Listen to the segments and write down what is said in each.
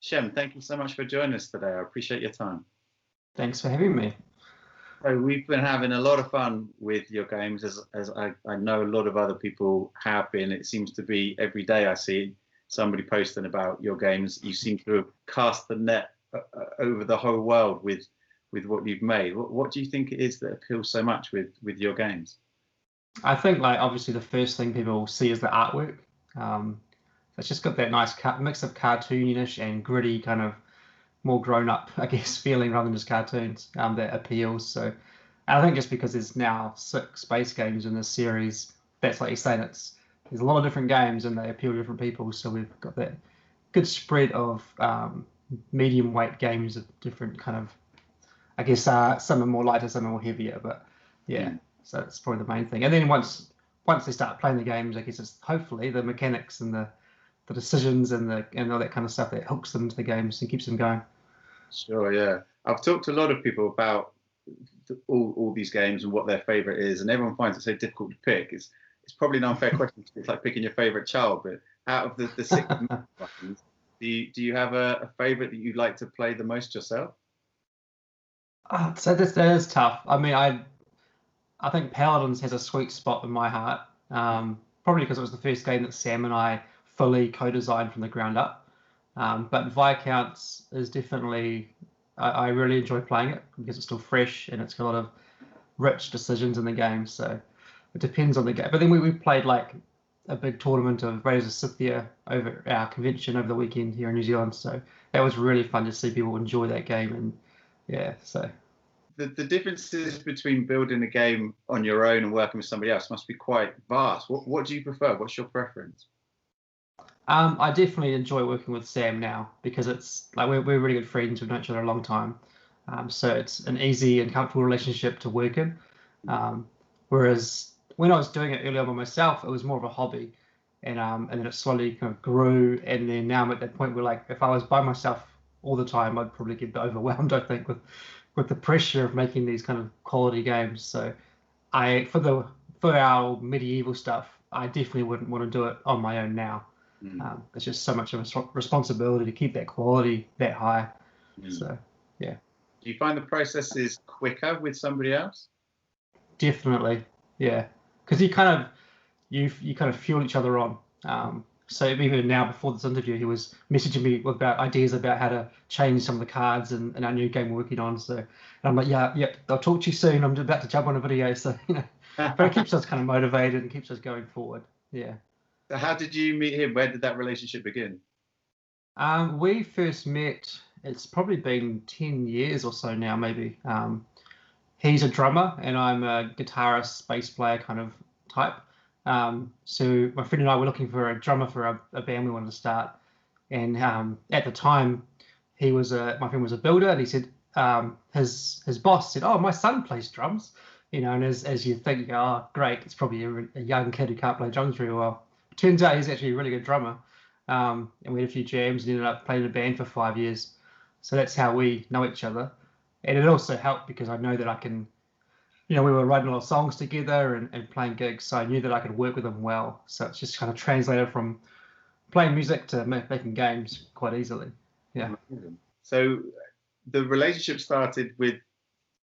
Shem, thank you so much for joining us today. I appreciate your time. Thanks for having me. So we've been having a lot of fun with your games, as I know a lot of other people have been. It seems to be every day I see somebody posting about your games. You seem to have cast the net over the whole world with what you've made. What do you think it is that appeals so much with your games? I think, like, obviously the first thing people see is the artwork. It's just got that nice mix of cartoonish and gritty, kind of more grown up, I guess, feeling rather than just cartoons that appeals. So I think just because there's now 6 space games in this series, that's like you're saying, there's a lot of different games and they appeal to different people. So we've got that good spread of medium weight games of different kind of, I guess some are more lighter, some are more heavier, but yeah. So that's probably the main thing. And then once they start playing the games, I guess it's hopefully the mechanics and the decisions and all that kind of stuff that hooks them to the games and keeps them going. Sure, yeah. I've talked to a lot of people about all these games and what their favorite is, and everyone finds it so difficult to pick. It's probably an unfair question. It's like picking your favorite child, but out of the 6 buttons, do you have a favorite that you'd like to play the most yourself? So that is tough. I mean, I think Paladins has a sweet spot in my heart, probably because it was the first game that Sam and I fully co-designed from the ground up. But Viscounts is definitely, I really enjoy playing it because it's still fresh and it's got a lot of rich decisions in the game. So it depends on the game. But then we played like a big tournament of Raiders of Scythia over our convention over the weekend here in New Zealand. So that was really fun to see people enjoy that game. And yeah, so. The differences between building a game on your own and working with somebody else must be quite vast. What do you prefer? What's your preference? I definitely enjoy working with Sam now because it's like we're really good friends. We've known each other a long time, so it's an easy and comfortable relationship to work in. Whereas when I was doing it early on by myself, it was more of a hobby, and then it slowly kind of grew. And then now I'm at that point where, like, if I was by myself all the time, I'd probably get a bit overwhelmed, I think, with the pressure of making these kind of quality games. So for our medieval stuff, I definitely wouldn't want to do it on my own now. It's just so much of a responsibility to keep that quality that high. So yeah. Do you find the process is quicker with somebody else? Definitely, yeah. Because you kind of fuel each other on. So even now, before this interview, he was messaging me about ideas about how to change some of the cards in our new game we're working on. So, and I'm like, yeah, I'll talk to you soon. I'm about to jump on a video. So, but it keeps us kind of motivated and keeps us going forward. Yeah. So how did you meet him? Where did that relationship begin? We first met, it's probably been 10 years or so now, maybe. He's a drummer and I'm a guitarist, bass player kind of type. So my friend and I were looking for a drummer for a band we wanted to start. And at the time, my friend was a builder, and he said his boss said, "Oh, my son plays drums," and as you think, oh, great, it's probably a young kid who can't play drums very well. Turns out he's actually a really good drummer. And we had a few jams and ended up playing in a band for 5 years. So that's how we know each other. And it also helped because I know that I can, we were writing a lot of songs together and playing gigs. So I knew that I could work with him well. So it's just kind of translated from playing music to making games quite easily. Yeah. So the relationship started with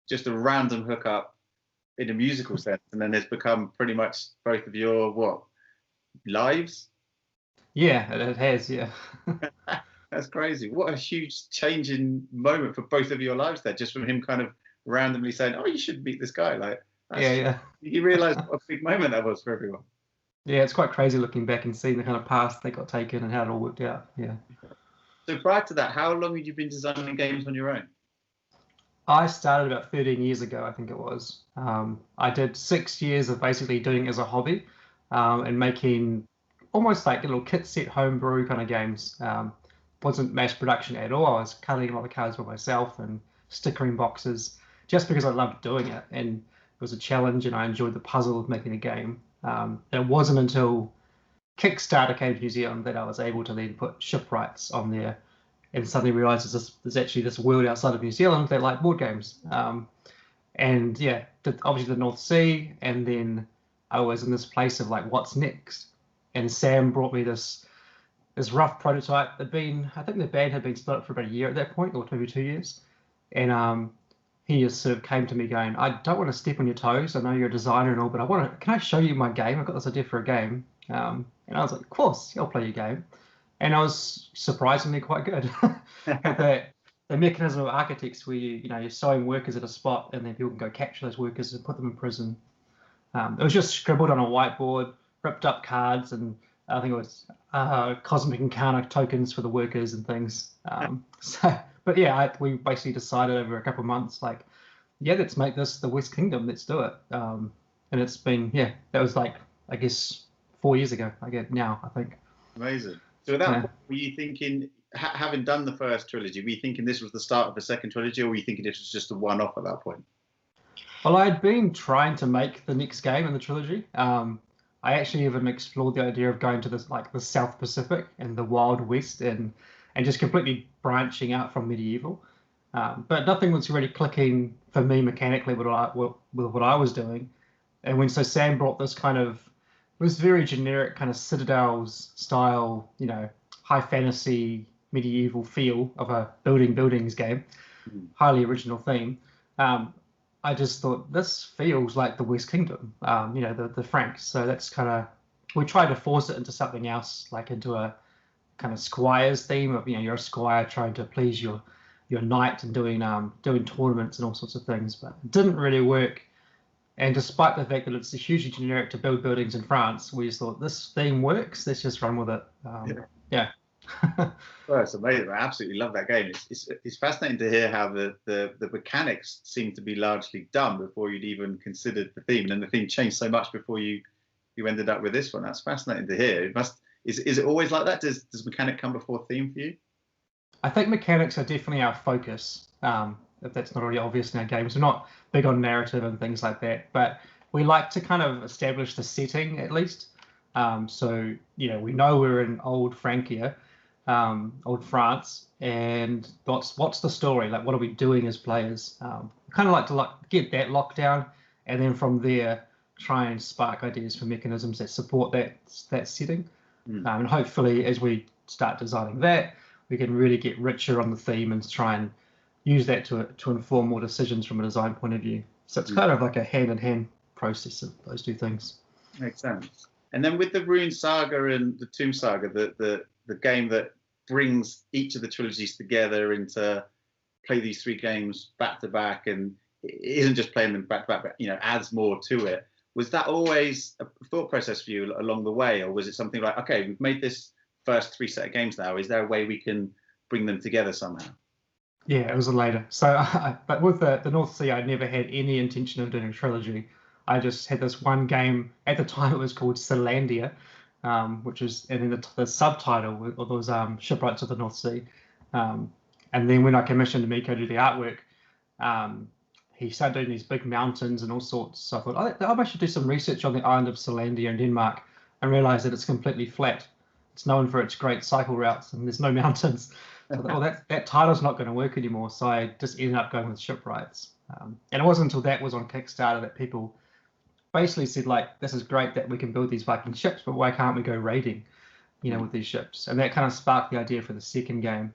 just a random hookup in a musical sense, and then it's become pretty much both of your lives? Yeah, it has, yeah. That's crazy. What a huge changing moment for both of your lives there, just from him kind of randomly saying, "Oh, you should meet this guy." Like, yeah. You realise what a big moment that was for everyone. Yeah, it's quite crazy looking back and seeing the kind of path they got taken and how it all worked out. Yeah. So prior to that, how long had you been designing games on your own? I started about 13 years ago, I think it was. I did 6 years of basically doing it as a hobby and making almost like little kit set homebrew kind of games. Wasn't mass production at all. I was cutting a lot of cards by myself and stickering boxes just because I loved doing it. And it was a challenge and I enjoyed the puzzle of making a game. And it wasn't until Kickstarter came to New Zealand that I was able to then put shipwrights on there and suddenly realised there's actually this world outside of New Zealand that like board games. And yeah, obviously the North Sea, and then I was in this place of like, what's next? And Sam brought me this this rough prototype. I think the band had been split up for about a year at that point, or maybe 2 years. And he just sort of came to me going, I don't want to step on your toes. I know you're a designer and all, but can I show you my game? I've got this idea for a game. And I was like, of course, I'll play your game. And I was surprisingly quite good. The mechanism of architects where you're sewing workers at a spot and then people can go capture those workers and put them in prison. It was just scribbled on a whiteboard, ripped up cards, and I think it was cosmic encounter tokens for the workers and things. But yeah, we basically decided over a couple of months, like, yeah, let's make this the West Kingdom. Let's do it. And it's been, that was like, I guess, 4 years ago. I think. Amazing. So at that point, were you thinking, having done the first trilogy, were you thinking this was the start of the second trilogy, or were you thinking this was just a one-off at that point? Well, I'd been trying to make the next game in the trilogy. I actually even explored the idea of going to the South Pacific and the Wild West and just completely branching out from medieval. But nothing was really clicking for me mechanically with what I was doing. And when Sam brought this kind of, it was very generic kind of Citadels style, high fantasy medieval feel of a buildings game, highly original theme. I just thought this feels like the West Kingdom, the Franks. So that's kind of, we tried to force it into something else, like into a kind of squires theme of, you're a squire trying to please your knight and doing tournaments and all sorts of things, but it didn't really work. And despite the fact that it's hugely generic to build buildings in France, we just thought this theme works. Let's just run with it. Yeah. Well, it's amazing. I absolutely love that game. It's fascinating to hear how the mechanics seem to be largely done before you'd even considered the theme, and then the theme changed so much before you ended up with this one. That's fascinating to hear. Is it always like that? Does mechanic come before theme for you? I think mechanics are definitely our focus. If that's not already obvious in our games, we're not big on narrative and things like that, but we like to kind of establish the setting at least. So we know we're in old Francia, old France, and what's the story? Like, what are we doing as players? Kind of like to get that locked down, and then from there try and spark ideas for mechanisms that support that setting. And hopefully, as we start designing that, we can really get richer on the theme and try and use that to inform more decisions from a design point of view. So it's kind of like a hand-in-hand process of those two things. Makes sense. And then with the Rune Saga and the Tomb Saga, the game that brings each of the trilogies together into play these three games back to back, and it isn't just playing them back to back, but adds more to it. Was that always a thought process for you along the way, or was it something like, okay, we've made this first three set of games now, is there a way we can bring them together somehow? Yeah, it was later. So, but with the North Sea, I never had any intention of doing a trilogy. I just had this one game. At the time, it was called Sealandia, which is, and then the subtitle was Shipwrights of the North Sea. And then when I commissioned Miko to do the artwork, he started doing these big mountains and all sorts. So I thought, I should do some research on the island of Sealandia in Denmark, and realised that it's completely flat. It's known for its great cycle routes, and there's no mountains. So I thought, that title's not going to work anymore. So I just ended up going with Shipwrights. And it wasn't until that was on Kickstarter that people basically said, like, this is great that we can build these Viking ships, but why can't we go raiding, with these ships? And that kind of sparked the idea for the second game.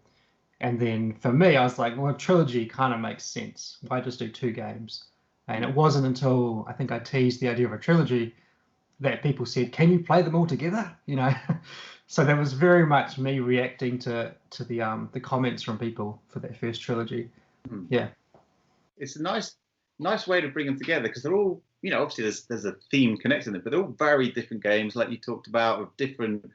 And then for me, I was like, well, a trilogy kind of makes sense. Why just do two games? And it wasn't until I think I teased the idea of a trilogy that people said, can you play them all together? So that was very much me reacting to the comments from people for that first trilogy. Yeah. It's a nice way to bring them together, because they're all, obviously there's a theme connecting them, but they're all very different games, like you talked about, with different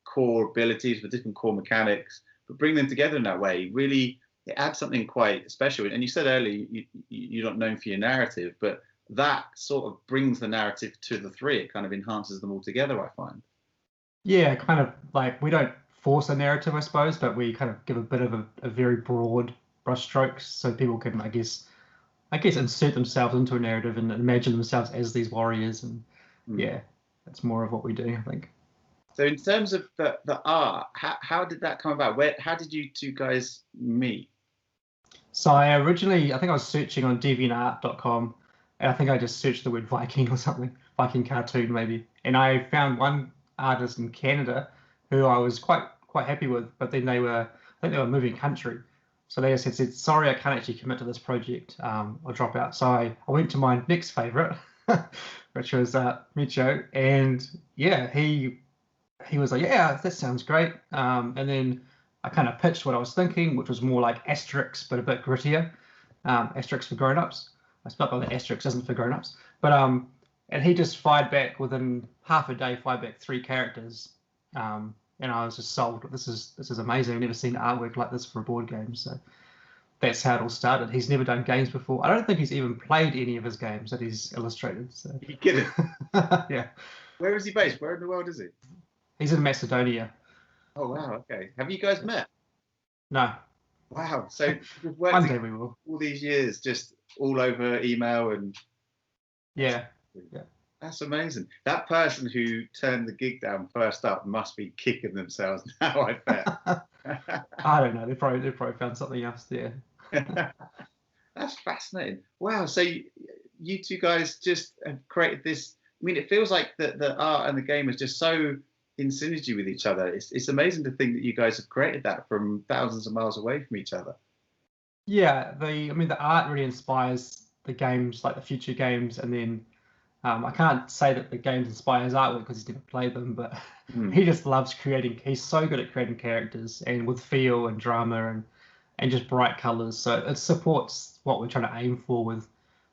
core abilities, with different core mechanics. But bring them together in that way, really, it adds something quite special. And you said earlier you're not known for your narrative, but that sort of brings the narrative to the three. It kind of enhances them all together, I find. Yeah, kind of like we don't force a narrative, I suppose, but we kind of give a bit of a very broad brushstrokes so people can, I guess, insert themselves into a narrative and imagine themselves as these warriors. And yeah, that's more of what we do, I think. So in terms of the art, how did that come about? How did you two guys meet? So I think I was searching on deviantart.com, and I think I just searched the word Viking or something, Viking cartoon maybe. And I found one artist in Canada who I was quite quite happy with, but then I think they were moving country. So they just said, sorry, I can't actually commit to this project. I'll drop out. So I went to my next favorite, which was Micho. And yeah, he was like, yeah, that sounds great. And then I kind of pitched what I was thinking, which was more like Asterix, but a bit grittier. Asterix for grown-ups. I spelled out that Asterix isn't for grown-ups. But and he just fired back within half a day, fired back 3 characters. And I was just sold. This is amazing. I've never seen artwork like this for a board game. So that's how it all started. He's never done games before. I don't think he's even played any of his games that he's illustrated. So You kidding? yeah. Where is he based? Where in the world is he? He's in Macedonia. Oh wow. Okay. Have you guys met? No. Wow. So you've worked One day we will. all these years, just all over email and. Yeah. That's amazing. That person who turned the gig down first up must be kicking themselves now, I bet. I don't know. They probably found something else there. That's fascinating. Wow. So you two guys just have created this. I mean, it feels like the art and the game is just so in synergy with each other. It's amazing to think that you guys have created that from thousands of miles away from each other. Yeah. The art really inspires the games, like the future games, and then I can't say that the games inspire his artwork because he's never played them, but he just loves creating. He's so good at creating characters and with feel and drama and just bright colors. So it supports what we're trying to aim for.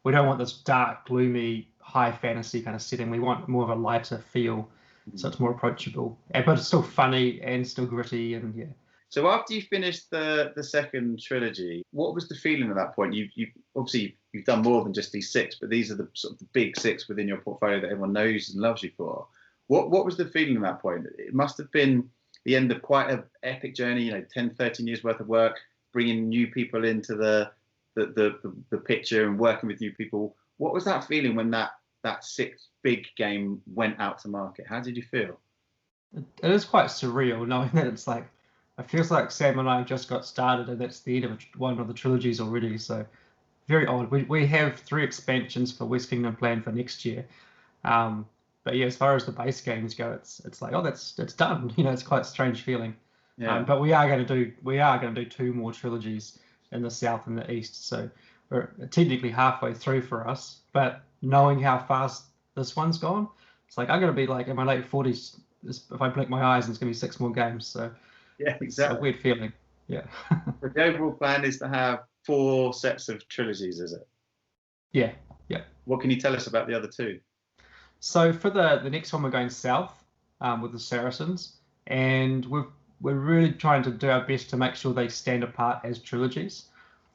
We don't want this dark, gloomy, high fantasy kind of setting. We want more of a lighter feel, so it's more approachable, but it's still funny and still gritty and yeah. So after you finished the second trilogy, what was the feeling at that point? You obviously you've done more than just these 6, but these are the sort of the big 6 within your portfolio that everyone knows and loves you for. What was the feeling at that point? It must have been the end of quite an epic journey. 10, 13 years worth of work, bringing new people into the picture and working with new people. What was that feeling when that 6th big game went out to market? How did you feel? It is quite surreal knowing that it's like. It feels like Sam and I just got started, and that's the end of one of the trilogies already. So very odd. We have 3 expansions for West Kingdom planned for next year. But yeah, as far as the base games go, it's like, oh, it's done. It's quite a strange feeling. Yeah. But we are going to do 2 more trilogies in the south and the east. So we're technically halfway through for us. But knowing how fast this one's gone, it's like I'm going to be like in my late 40s if I blink my eyes, and it's going to be 6 more games. So. Yeah, exactly. It's a weird feeling. Yeah. But the overall plan is to have 4 sets of trilogies, is it? Yeah. What can you tell us about the other 2? So for the next one, we're going south with the Saracens, and we're really trying to do our best to make sure they stand apart as trilogies.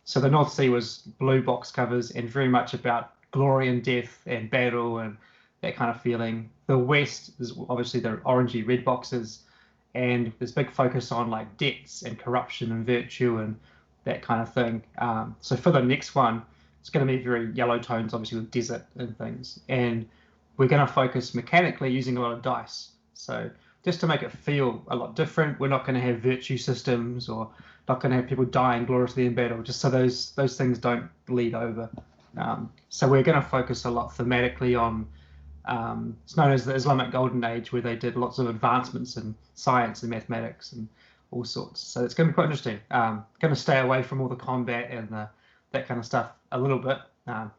So the North Sea was blue box covers and very much about glory and death and battle and that kind of feeling. The West is obviously the orangey red boxes. And there's big focus on like debts and corruption and virtue and that kind of thing. So for the next one, it's going to be very yellow tones, obviously with desert and things. And we're going to focus mechanically using a lot of dice. So just to make it feel a lot different, we're not going to have virtue systems or not going to have people dying gloriously in battle, just so those things don't bleed over. So we're going to focus a lot thematically on it's known as the Islamic Golden Age, where they did lots of advancements in science and mathematics and all sorts. So it's going to be quite interesting. Going to stay away from all the combat and that kind of stuff a little bit.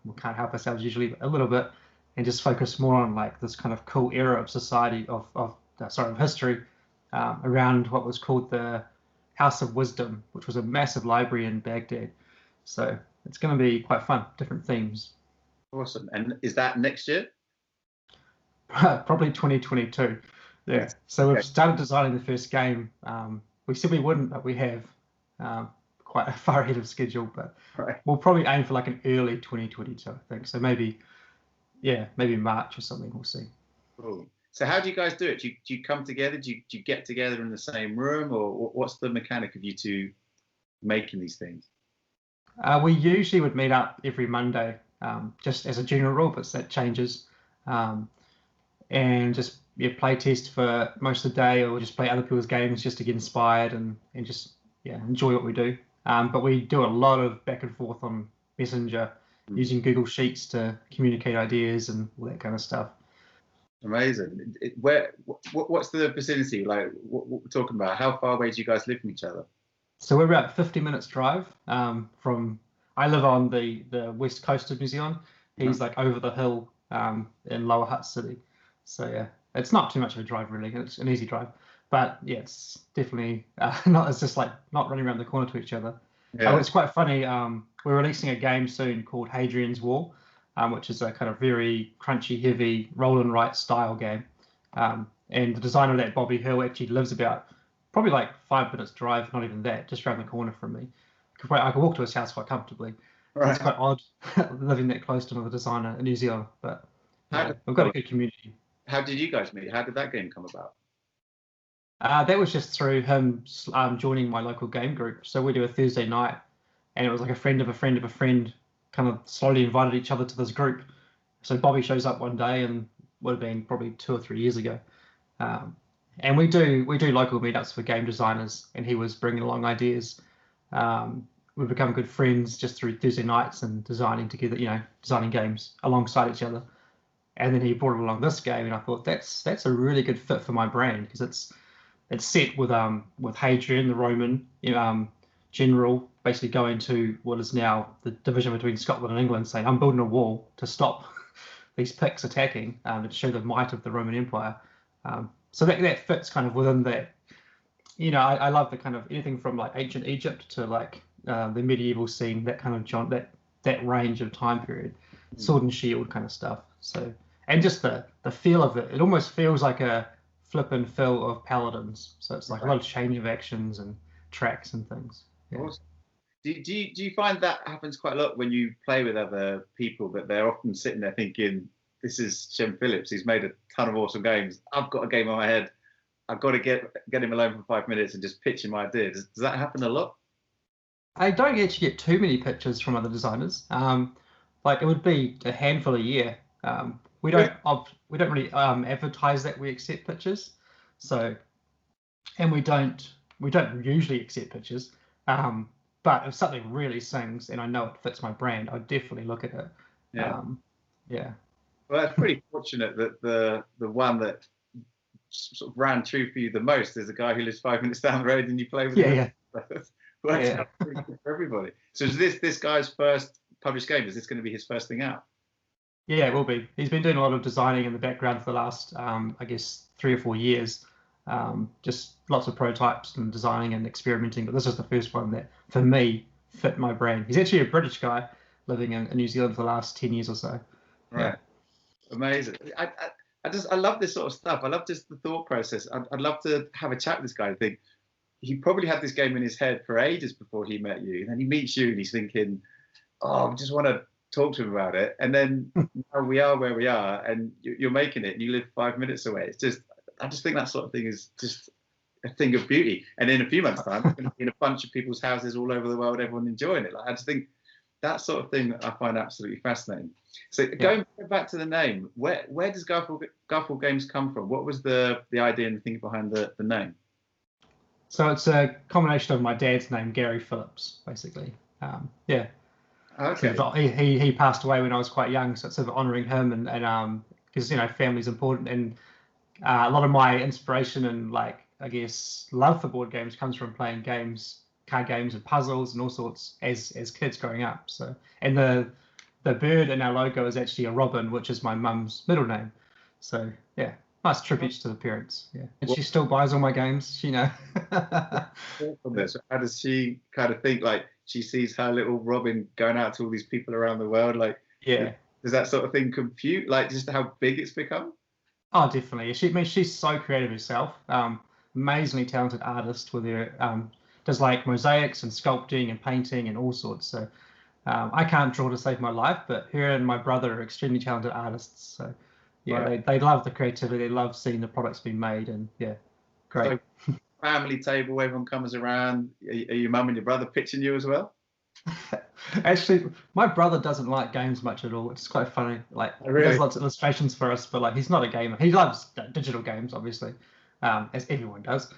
We can't help ourselves usually, but a little bit, and just focus more on like this kind of cool era of society of history around what was called the House of Wisdom, which was a massive library in Baghdad. So it's going to be quite fun, different themes. Awesome. And is that next year? Probably 2022. Yeah. So we've started designing the first game. We said we wouldn't, but we have quite far ahead of schedule. But we'll probably aim for like an early 2022, I think. So maybe March or something. We'll see. Cool. So how do you guys do it? Do you come together? Do you get together in the same room, or what's the mechanic of you two making these things? We usually would meet up every Monday, just as a general rule, but that changes. And just play test for most of the day, or just play other people's games just to get inspired and just enjoy what we do. But we do a lot of back and forth on Messenger using Google Sheets to communicate ideas and all that kind of stuff. Amazing. What's the vicinity like? What we're talking about? How far away do you guys live from each other? So we're about 50 minutes drive from. I live on the west coast of New Zealand. He's like over the hill in Lower Hutt City. So yeah, it's not too much of a drive really. It's an easy drive, but yeah, it's definitely not. It's just like not running around the corner to each other. Yeah. It's quite funny. We're releasing a game soon called Hadrian's Wall, which is a kind of very crunchy, heavy roll and write style game. And the designer of that, Bobby Hill, actually lives about probably like 5 minutes drive, not even that, just around the corner from me. I could walk to his house quite comfortably. Right. It's quite odd living that close to another designer in New Zealand, but we've got a good community. How did you guys meet? How did that game come about? That was just through him joining my local game group. So we do a Thursday night, and it was like a friend of a friend of a friend kind of slowly invited each other to this group. So Bobby shows up one day, and would have been probably 2 or 3 years ago. And we do local meetups for game designers, and he was bringing along ideas. We've become good friends just through Thursday nights and designing together, designing games alongside each other. And then he brought along this game, and I thought that's a really good fit for my brand, because it's set with Hadrian, the Roman general, basically going to what is now the division between Scotland and England, saying, I'm building a wall to stop these Picts attacking, to show the might of the Roman Empire. So that fits kind of within that. I love the kind of anything from like ancient Egypt to like the medieval scene, that kind of that range of time period, sword and shield kind of stuff. So, and just the feel of it, it almost feels like a flip and fill of Paladins. So it's like a lot of change of actions and tracks and things. Yeah. Awesome. Do you find that happens quite a lot when you play with other people, that they're often sitting there thinking, this is Shem Phillips, he's made a ton of awesome games, I've got a game on my head, I've got to get him alone for 5 minutes and just pitch him ideas. Does that happen a lot? I don't actually get too many pitches from other designers. Like it would be a handful a year. We don't really advertise that we accept pitches. So, and we don't usually accept pitches. But if something really sings and I know it fits my brand, I'd definitely look at it. Yeah. Well, it's pretty fortunate that the one that sort of ran true for you the most is a guy who lives 5 minutes down the road and you play with him. Works out pretty good for everybody. So is this guy's first published game? Is this going to be his first thing out? Yeah, it will be. He's been doing a lot of designing in the background for the last, I guess, 3 or 4 years. Just lots of prototypes and designing and experimenting. But this is the first one that, for me, fit my brand. He's actually a British guy living in New Zealand for the last 10 years or so. Right. Yeah. Amazing. I love this sort of stuff. I love just the thought process. I'd love to have a chat with this guy. I think he probably had this game in his head for ages before he met you. And then he meets you and he's thinking, oh, I just want to talk to him about it. And then now we are where we are, and you're making it and you live 5 minutes away. It's just, I just think that sort of thing is just a thing of beauty. And in a few months' time, it's going to be in a bunch of people's houses all over the world, everyone enjoying it. Like, I just think that sort of thing I find absolutely fascinating. So going back to the name, where does Garphill Games come from? What was the idea and the thing behind the name? So it's a combination of my dad's name, Gary Phillips, basically. Yeah. Okay. So he passed away when I was quite young, so it's sort of honouring him, and because family's important, and a lot of my inspiration and I guess love for board games comes from playing games, card games and puzzles and all sorts as kids growing up. So, and the bird in our logo is actually a robin, which is my mum's middle name. So yeah, nice tributes to the parents. Yeah, and she still buys all my games. So how does she kind of think? Like, she sees her little robin going out to all these people around the world. Like, does that sort of thing compute? Like, just how big it's become? Oh, definitely. She's so creative herself. Amazingly talented artist with her. Does like mosaics and sculpting and painting and all sorts. So I can't draw to save my life, but her and my brother are extremely talented artists. So yeah, they love the creativity. They love seeing the products being made, and yeah, great. So, family table, everyone comes around. Are your mum and your brother pitching you as well? Actually, my brother doesn't like games much at all, which is quite funny. Like, he does lots of illustrations for us, but he's not a gamer. He loves digital games, obviously, as everyone does.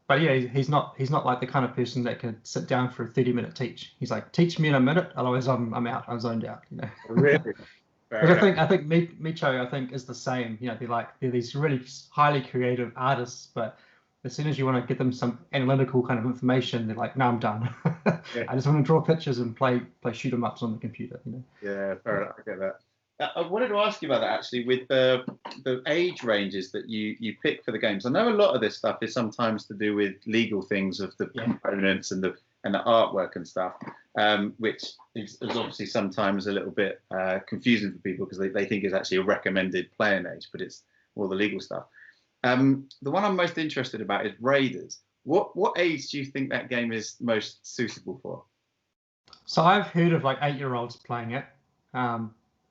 But yeah, he's not like the kind of person that can sit down for a 30-minute teach. He's like, teach me in a minute, otherwise I'm out, I'm zoned out. Really? But I think Micho is the same. You know, they're these really highly creative artists, but as soon as you want to get them some analytical kind of information, they're like, "No, I'm done. Yeah. I just want to draw pictures and play shoot 'em ups on the computer." You know. Yeah, fair enough. I get that. I wanted to ask you about that actually, with the age ranges that you pick for the games. I know a lot of this stuff is sometimes to do with legal things of the components and the artwork and stuff, which is obviously sometimes a little bit confusing for people because they think it's actually a recommended playing age, but it's all the legal stuff. The one I'm most interested about is Raiders. What age do you think that game is most suitable for? So I've heard of like 8-year-olds playing it.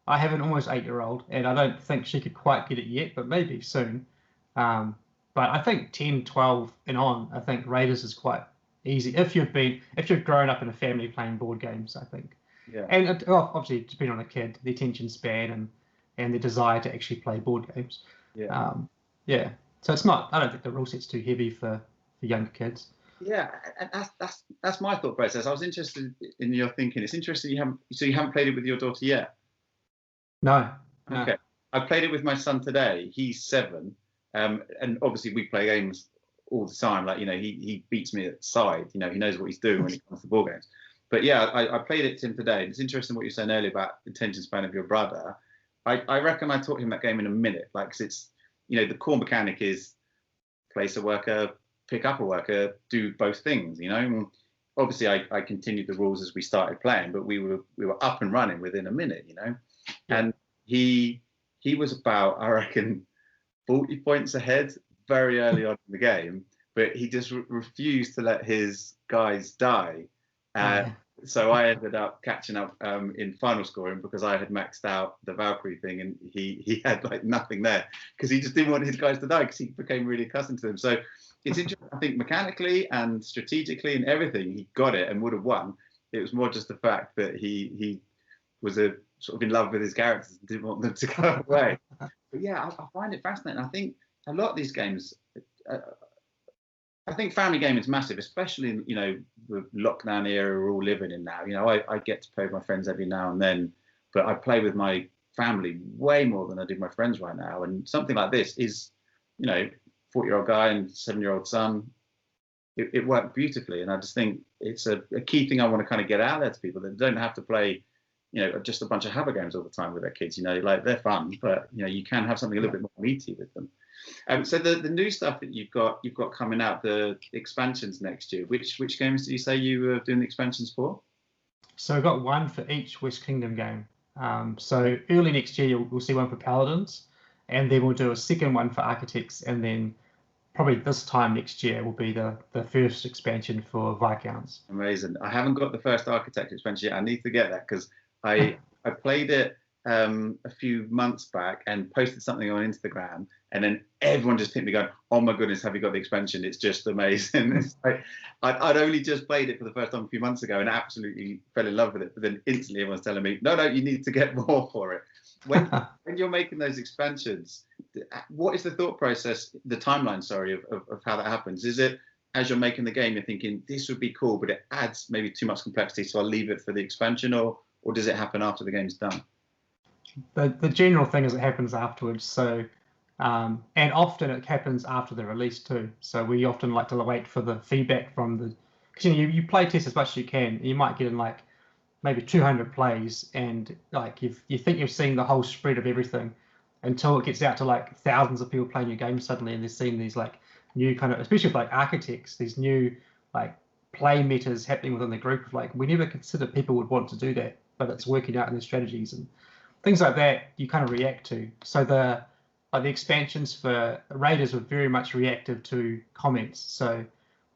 I have an almost 8-year-old, and I don't think she could quite get it yet, but maybe soon. But I think 10, 12 and on, I think Raiders is quite easy if you've grown up in a family playing board games, I think. Yeah. And obviously, depending on the kid, the attention span and the desire to actually play board games. Yeah. Yeah. So it's not. I don't think the rule set's too heavy for younger kids. Yeah, and that's my thought process. I was interested in your thinking. It's interesting you haven't played it with your daughter yet. No. Okay. I played it with my son today. He's 7, and obviously we play games all the time. Like, you know, he beats me at side. You know, he knows what he's doing when it comes to board games. But yeah, I played it to him today. It's interesting what you were saying earlier about the attention span of your brother. I reckon I taught him that game in a minute. Like, 'cause it's, you know, the core mechanic is place a worker, pick up a worker, do both things. You know, and obviously I continued the rules as we started playing, but we were up and running within a minute. You know. Yeah. And he was about, I reckon, 40 points ahead very early on in the game, but he just refused to let his guys die. So I ended up catching up in final scoring because I had maxed out the Valkyrie thing, and he had like nothing there because he just didn't want his guys to die because he became really accustomed to them. So it's interesting. I think mechanically and strategically and everything, he got it and would have won. It was more just the fact that he was sort of in love with his characters and didn't want them to go away. But yeah, I find it fascinating. I think a lot of these games, I think family gaming is massive, especially in, you know, the lockdown era we're all living in now. You know, I get to play with my friends every now and then, but I play with my family way more than I do my friends right now. And something like this is, you know, 40-year-old guy and 7-year-old son, it worked beautifully. And I just think it's a key thing I want to kind of get out there to people, that don't have to play, you know, just a bunch of habit games all the time with their kids. You know, like, they're fun, but, you know, you can have something a little bit more meaty with them. So the new stuff that you've got coming out, the expansions next year. Which games did you say you were doing the expansions for? So we've got one for each West Kingdom game. So early next year we'll see one for Paladins, and then we'll do a second one for Architects, and then probably this time next year will be the first expansion for Viscounts. Amazing. I haven't got the first Architect expansion yet. I need to get that because I played it a few months back and posted something on Instagram, and then everyone just hit me going, "Oh my goodness, have you got the expansion? It's just amazing." It's like, I'd only just played it for the first time a few months ago and absolutely fell in love with it, but then instantly everyone's telling me, no, you need to get more for it. When you're making those expansions, what is the thought process, the timeline, sorry, of how that happens? Is it, as you're making the game, you're thinking this would be cool, but it adds maybe too much complexity, so I'll leave it for the expansion, or does it happen after the game's done? The general thing is it happens afterwards. So, and often it happens after the release too. So we often like to wait for the feedback from the, because, you know, you play test as much as you can. You might get in like maybe 200 plays, and like you think you've seen the whole spread of everything, until it gets out to like thousands of people playing your game suddenly, and they're seeing these like new kind of, especially with like Architects, these new like play metas happening within the group of like, we never considered people would want to do that, but it's working out in their strategies and things like that. You kind of react to. So the expansions for Raiders were very much reactive to comments. So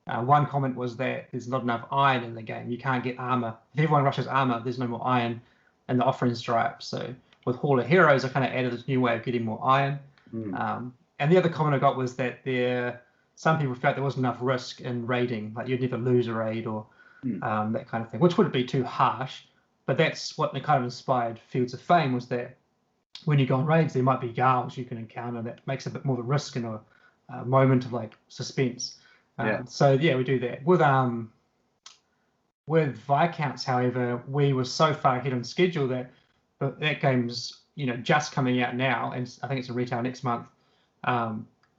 one comment was that there's not enough iron in the game. You can't get armor. If everyone rushes armor, there's no more iron, and the offerings dry up. So with Hall of Heroes, I kind of added this new way of getting more iron. And the other comment I got was that some people felt there wasn't enough risk in raiding, like you'd never lose a raid or that kind of thing, which wouldn't be too harsh. But that's what kind of inspired Fields of Fame, was that when you go on raids, there might be Garls you can encounter that makes a bit more of a risk and a moment of like suspense. So yeah, we do that. With Viscounts, however, we were so far ahead on schedule that game's just coming out now, and I think it's in retail next month.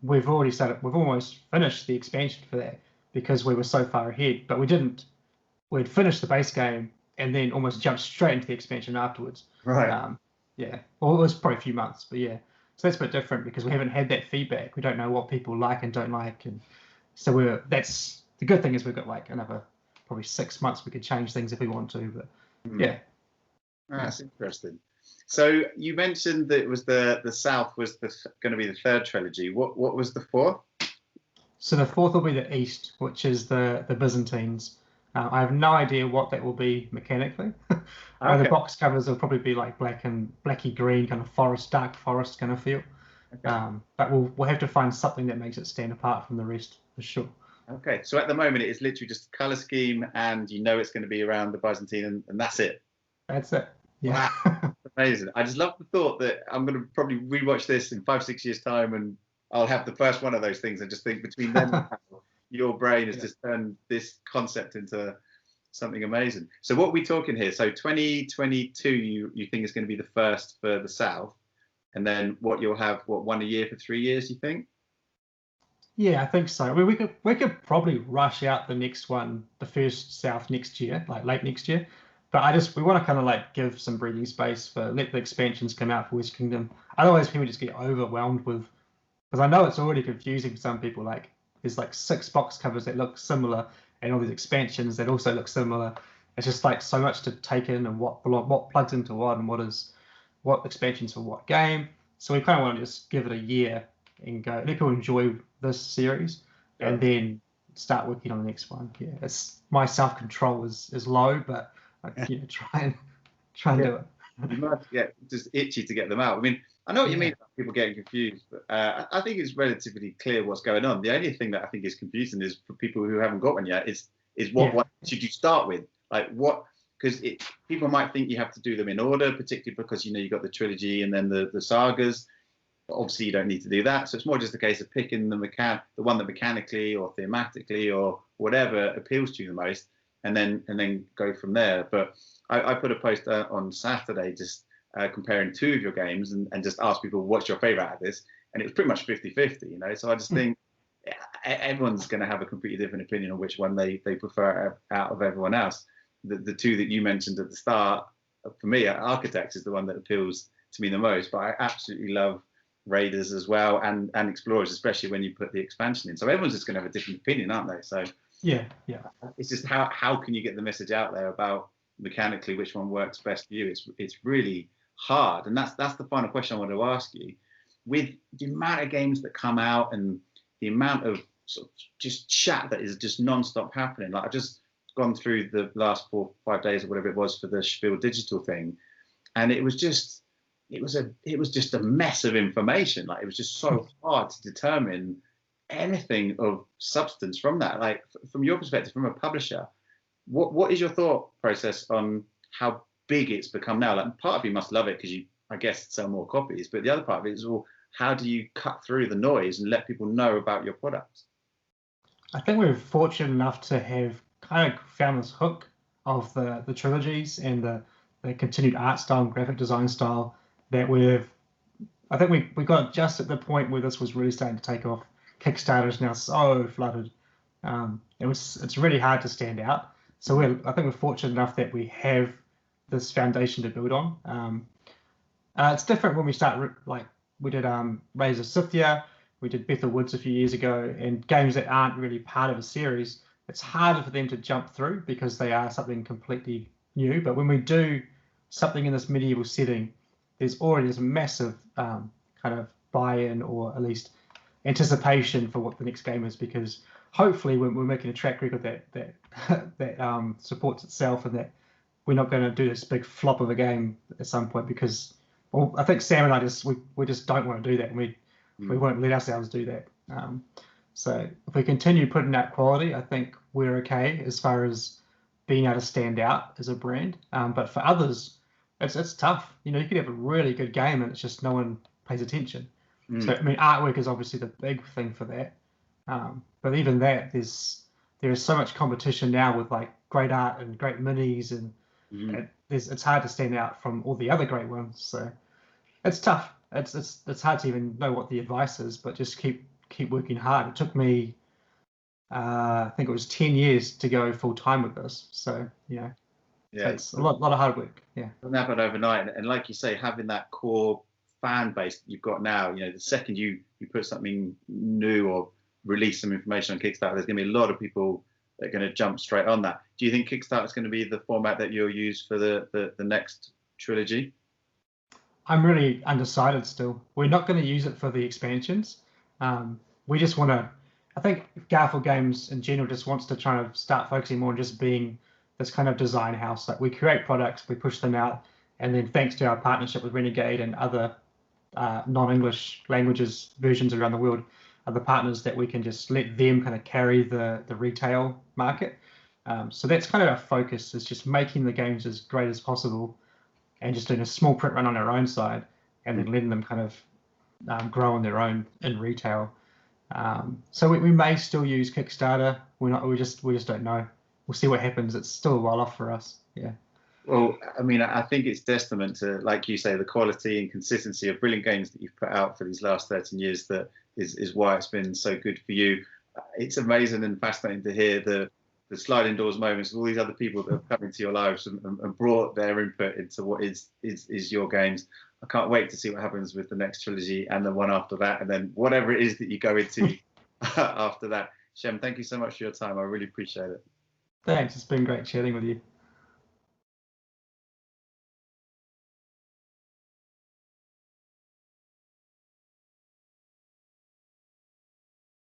We've almost finished the expansion for that because we were so far ahead, but we didn't. We'd finished the base game and then almost jumped straight into the expansion afterwards. Right. Yeah. Well, it was probably a few months, but yeah. So that's a bit different because we haven't had that feedback. We don't know what people like and don't like, and so that's the good thing is we've got like another probably 6 months we could change things if we want to. But yeah. That's interesting. So you mentioned that it was the South was going to be the third trilogy. What was the fourth? So the fourth will be the East, which is the Byzantines. I have no idea what that will be mechanically. The box covers will probably be like blacky green, kind of dark forest kind of feel. Okay. But we'll have to find something that makes it stand apart from the rest for sure. Okay, so at the moment it is literally just a color scheme, and it's going to be around the Byzantine, and that's it. That's it. Yeah. Wow. Amazing. I just love the thought that I'm going to probably rewatch this in 5-6 years' time, and I'll have the first one of those things, and just think between them, your brain has just turned this concept into something amazing. So what are we talking here? So 2022, you think is going to be the first for the South, and then you'll have one a year for 3 years? You think? Yeah, I think so. I mean, we could probably rush out the next one, the first South next year, like late next year. But we want to kind of like give some breathing space let the expansions come out for West Kingdom. Otherwise, people just get overwhelmed with, because I know it's already confusing for some people. Like there's like 6 box covers that look similar, and all these expansions that also look similar. It's just like so much to take in, and what plugs into what, and what expansions for what game. So we kind of want to just give it a year and go. Let people enjoy this series, and then start working on the next one. Yeah, it's my self-control is low, but try and do it. You must get just itchy to get them out. I mean, I know what you mean about people getting confused, but I think it's relatively clear what's going on. The only thing that I think is confusing is for people who haven't got one yet is what one should you start with? Like what? Because people might think you have to do them in order, particularly because you've got the trilogy and then the sagas. But obviously, you don't need to do that. So it's more just a case of picking the one that mechanically or thematically or whatever appeals to you the most, and then go from there. But I put a post on Saturday just comparing 2 of your games and just asked people what's your favorite out of this, and it was pretty much 50-50. So I just think everyone's going to have a completely different opinion on which one they prefer out of everyone else. The 2 that you mentioned at the start, for me, Architects is the one that appeals to me the most, but I absolutely love Raiders as well, and Explorers, especially when you put the expansion in. So everyone's just going to have a different opinion, aren't they? So yeah, it's just how can you get the message out there about mechanically which one works best for you? It's really hard, and that's the final question I wanted to ask you. With the amount of games that come out and the amount of sort of just chat that is just non-stop happening, like I've just gone through the last 4 or 5 days or whatever it was for the Spiel Digital thing, and it was just a mess of information. Like it was just so hard to determine anything of substance from that. Like from your perspective, from a publisher, what is your thought process on how big it's become now? Like part of you must love it because you, I guess, sell more copies, but the other part of it is, well, how do you cut through the noise and let people know about your products? I think we're fortunate enough to have kind of found this hook of the trilogies and the continued art style and graphic design style that I think we got just at the point where this was really starting to take off. Kickstarter is now so flooded. It's really hard to stand out. So I think we're fortunate enough that we have this foundation to build on. It's different when we start, like we did Rays of Scythia, we did Bethel Woods a few years ago, and games that aren't really part of a series, it's harder for them to jump through because they are something completely new. But when we do something in this medieval setting, there's already this massive kind of buy-in, or at least anticipation for what the next game is, because hopefully we're making a track record that supports itself, and that we're not going to do this big flop of a game at some point, because I think Sam and I we just don't want to do that, and we won't let ourselves do that. So if we continue putting out quality, I think we're okay as far as being able to stand out as a brand. But for others, it's tough. You could have a really good game and it's just no one pays attention. So I mean, artwork is obviously the big thing for that. But even that, there is so much competition now with like great art and great minis, and it's hard to stand out from all the other great ones. So It's tough. It's hard to even know what the advice is, but just keep working hard. It took me, I think it was 10 years to go full time with this. So Yeah, it's a lot of hard work. Yeah. Doesn't happen overnight. And like you say, having that core fan base that you've got now, the second you put something new or release some information on Kickstarter, there's going to be a lot of people that are going to jump straight on that. Do you think Kickstarter is going to be the format that you'll use for the next trilogy? I'm really undecided still. We're not going to use it for the expansions. We just want to. I think Garphill Games in general just wants to try to start focusing more on just being this kind of design house. Like we create products, we push them out, and then thanks to our partnership with Renegade and other non-English languages versions around the world, other partners that we can just let them kind of carry the retail market. So that's kind of our focus, is just making the games as great as possible and just doing a small print run on our own side and then letting them kind of grow on their own in retail. So we may still use Kickstarter. We just don't know. We'll see what happens. It's still a while off for us. Yeah. Well, I mean, I think it's testament to, like you say, the quality and consistency of brilliant games that you've put out for these last 13 years that is why it's been so good for you. It's amazing and fascinating to hear the sliding doors moments of all these other people that have come into your lives and brought their input into what is your games. I can't wait to see what happens with the next trilogy and the one after that, and then whatever it is that you go into after that. Shem, thank you so much for your time. I really appreciate it. Thanks. It's been great chatting with you.